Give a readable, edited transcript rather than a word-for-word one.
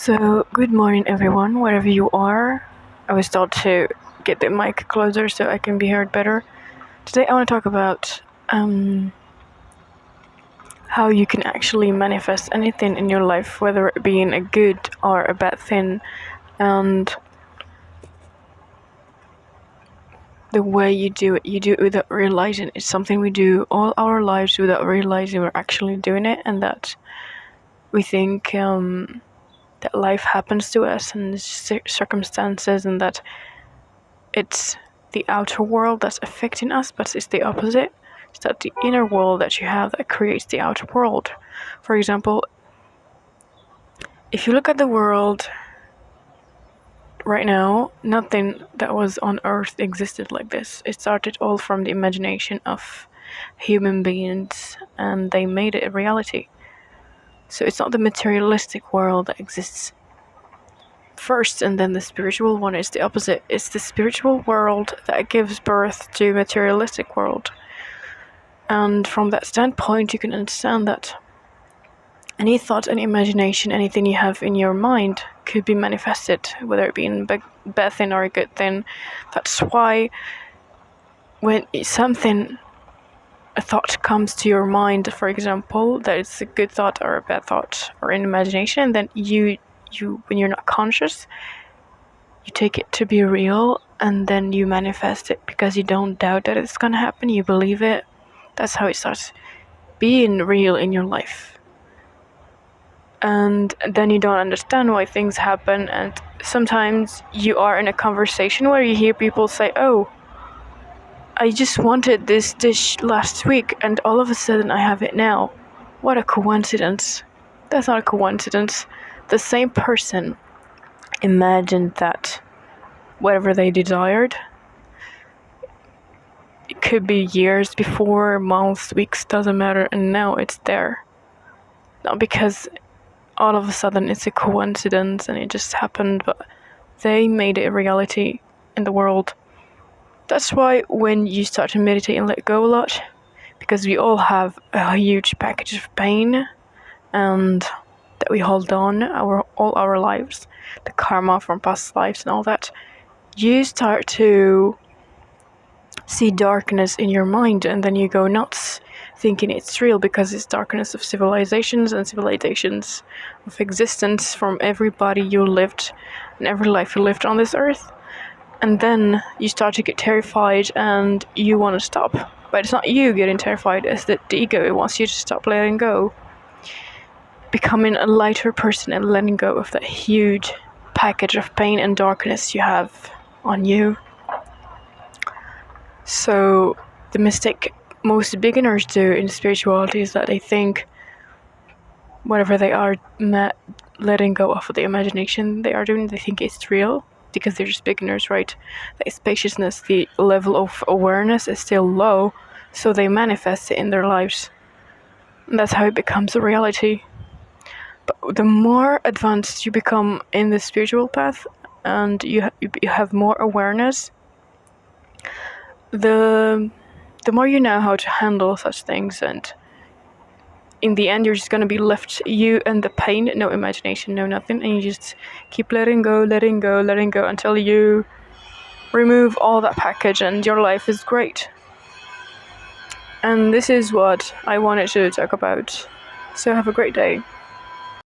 So, good morning, everyone, wherever you are. I was told to get the mic closer so I can be heard better. Today, I want to talk about how you can actually manifest anything in your life, whether it being a good or a bad thing, and the way you do it without realizing. It's something we do all our lives without realizing we're actually doing it, and that we think that life happens to us and circumstances, and that it's the outer world that's affecting us, but it's the opposite. It's that the inner world that you have that creates the outer world. For example, if you look at the world right now, nothing that was on Earth existed like this. It started all from the imagination of human beings, and they made it a reality. So it's not the materialistic world that exists first, and then the spiritual one is the opposite. It's the spiritual world that gives birth to materialistic world. And from that standpoint, you can understand that any thought, any imagination, anything you have in your mind could be manifested, whether it be in a bad thing or a good thing. That's why when a thought comes to your mind, for example, that it's a good thought or a bad thought or an imagination, then you when you're not conscious, you take it to be real, and then you manifest it because you don't doubt that it's gonna happen. You believe it. That's how it starts being real in your life. And then you don't understand why things happen, and sometimes you are in a conversation where you hear people say, "Oh, I just wanted this dish last week and all of a sudden I have it now. What a coincidence." That's not a coincidence. The same person imagined that whatever they desired, it could be years before, months, weeks, doesn't matter, and now it's there. Not because all of a sudden it's a coincidence and it just happened, but they made it a reality in the world. That's why when you start to meditate and let go a lot, because we all have a huge package of pain and that we hold on all our lives, the karma from past lives and all that, you start to see darkness in your mind, and then you go nuts thinking it's real because it's darkness of civilizations and civilizations of existence from everybody you lived and every life you lived on this earth. And then you start to get terrified and you want to stop. But it's not you getting terrified, it's the ego. It wants you to stop letting go. Becoming a lighter person and letting go of that huge package of pain and darkness you have on you. So the mistake most beginners do in spirituality is that they think whatever they are letting go of the imagination they are doing, they think it's real because they're just beginners, right? The spaciousness, the level of awareness is still low, so they manifest it in their lives. And that's how it becomes a reality. But the more advanced you become in the spiritual path and you have more awareness, the more you know how to handle such things, and in the end you're just going to be left, you and the pain, no imagination, no nothing, and you just keep letting go until you remove all that package and your life is great. And this is what I wanted to talk about. So have a great day.